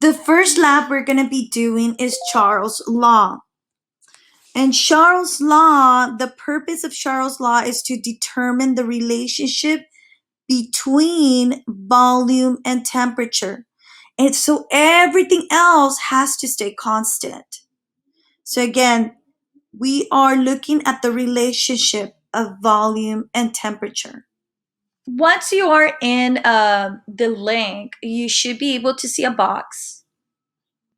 The first lab we're going to be doing is Charles' law. And Charles' law, the purpose of Charles' law is to determine the relationship between volume and temperature. And so everything else has to stay constant. So again, we are looking at the relationship of volume and temperature. Once you are in the link, you should be able to see a box.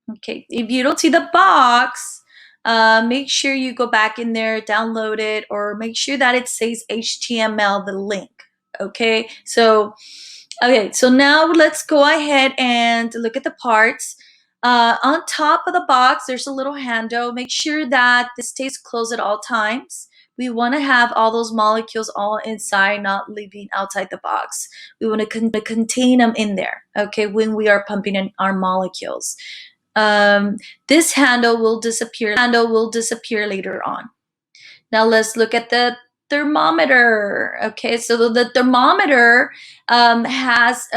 Okay, if you don't see the box, make sure you go back in there, download it, or make sure that it says HTML, the link. Okay, so now let's go ahead and look at the parts. On top of the box, there's a little handle. Make sure that this stays closed at all times. We want to have all those molecules all inside, not leaving outside the box. We want to contain them in there, okay, when we are pumping in our molecules. This handle will disappear later on. Now let's look at the thermometer. Okay, so the thermometer has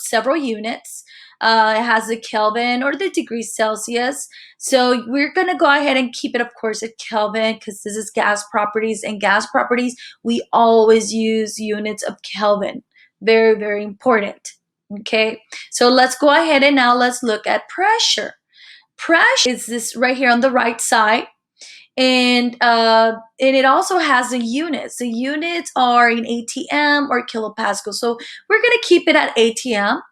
several units. It has the Kelvin or the degrees Celsius. So we're going to go ahead and keep it, of course, at Kelvin because this is gas properties. And gas properties, we always use units of Kelvin. Very, very important. Okay, so let's go ahead and now let's look at pressure. Pressure is this right here on the right side. And it also has the units. The units are in ATM or kilopascal. So we're going to keep it at ATM.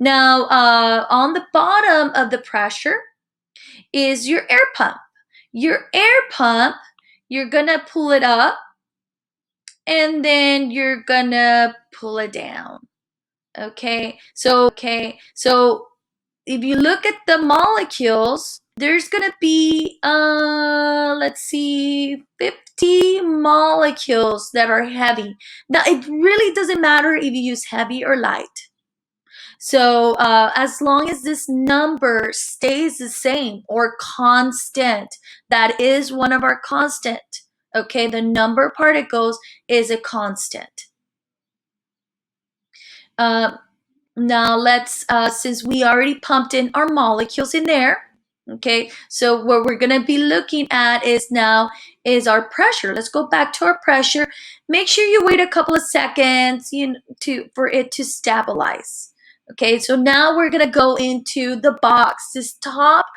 Now, on the bottom of the pressure is your air pump. Your air pump, you're going to pull it up and then you're going to pull it down. Okay, so if you look at the molecules, there's going to be, let's see, 50 molecules that are heavy. Now, it really doesn't matter if you use heavy or light. So as long as this number stays the same or constant, that is one of our constant. Okay, the number of particles is a constant. Now let's, since we already pumped in our molecules in there, okay, so what we're going to be looking at is our pressure. Let's go back to our pressure. Make sure you wait a couple of seconds for it to stabilize. Okay, so now we're going to go into the box, this top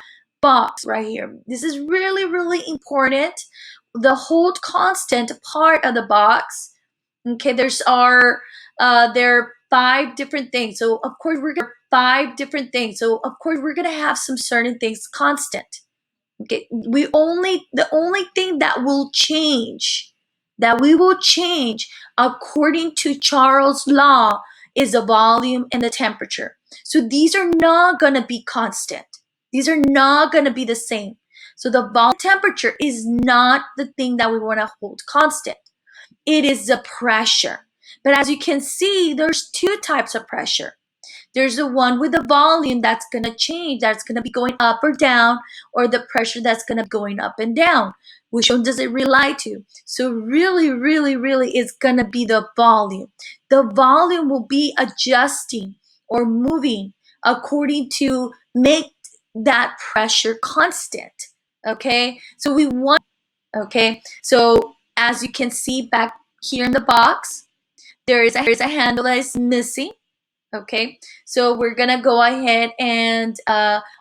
box right here. This is really, really important. The hold constant part of the box. Okay, there are 5 different things. So of course we're going to have some certain things constant. Okay, the only thing that we will change according to Charles' law is the volume and the temperature. So these are not going to be constant. These are not going to be the same. So the volume temperature is not the thing that we want to hold constant. It is the pressure. But as you can see, there's 2 types of pressure. There's the one with the volume that's going to change, that's going to be going up or down, or the pressure that's going to be going up and down. Which one does it rely to? So really, really, really, it's going to be the volume. The volume will be adjusting or moving according to make that pressure constant. Okay, so so as you can see back here in the box, there is a handle that is missing. Okay, so we're gonna go ahead and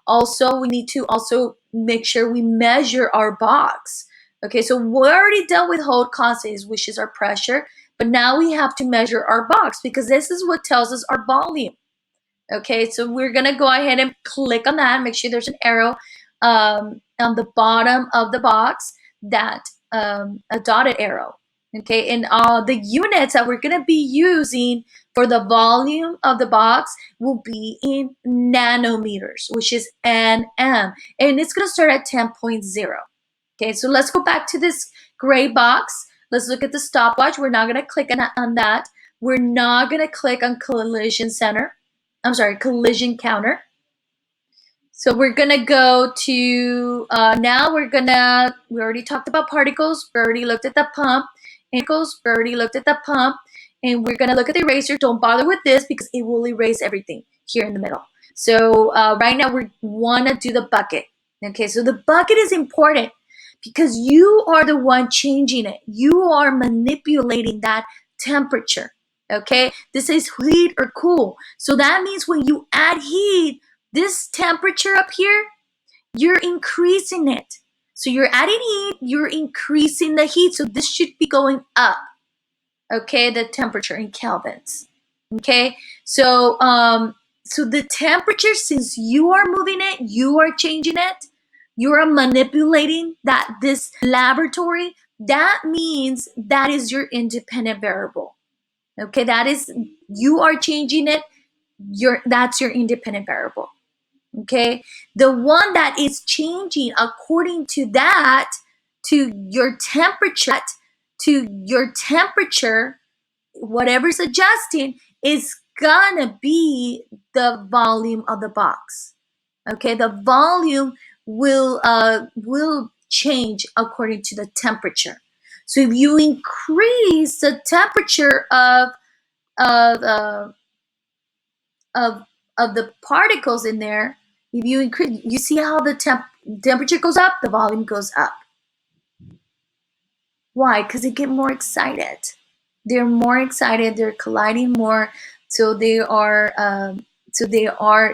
also we need to also make sure we measure our box. Okay, so we're already done with hold constants, which is our pressure, but now we have to measure our box because this is what tells us our volume. Okay, so we're gonna go ahead and click on that. Make sure there's an arrow on the bottom of the box, that a dotted arrow. Okay, and the units that we're going to be using for the volume of the box will be in nanometers, which is nm, and it's going to start at 10.0. Okay, so let's go back to this gray box. Let's look at the stopwatch. We're not going to click on that. We're not going to click on collision counter. So we're going to go to, now we already talked about particles. We already looked at the pump. And we're going to look at the eraser. Don't bother with this because it will erase everything here in the middle. So right now we want to do the bucket. Okay, so the bucket is important because you are the one changing it. You are manipulating that temperature. Okay, this is heat or cool. So that means when you add heat, this temperature up here, you're increasing it. So you're adding heat, you're increasing the heat. So this should be going up. Okay, the temperature in kelvins. Okay, so the temperature, since you are moving it, you are changing it, you are manipulating that this laboratory, that means that is your independent variable. Okay, that is, you are changing it, that's your independent variable. Okay, the one that is changing according to that, to your temperature, whatever's adjusting is gonna be the volume of the box. Okay, the volume will change according to the temperature. So if you increase the temperature of uh, of of the particles in there, if you increase, you see how the temperature goes up, the volume goes up. Why? Because they get more excited. They're more excited. They're colliding more, so they are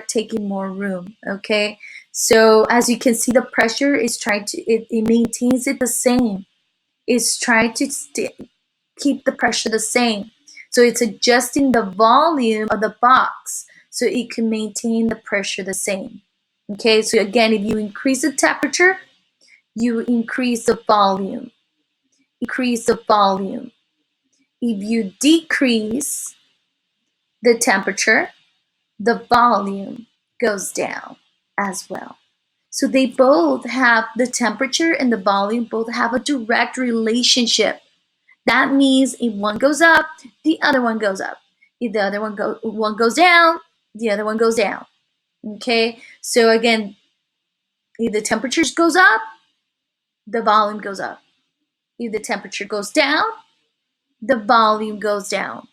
taking more room. Okay. So as you can see, the pressure is trying to it maintains it the same. It's trying to keep the pressure the same. So it's adjusting the volume of the box so it can maintain the pressure the same. Okay. So again, if you increase the temperature, you increase the volume. Increase the volume. If you decrease the temperature, the volume goes down as well. So they both have, the temperature and the volume both have a direct relationship. That means if one goes up, the other one goes up. If the other one goes down, the other one goes down. Okay? So again, if the temperature goes up, the volume goes up. If the temperature goes down, the volume goes down.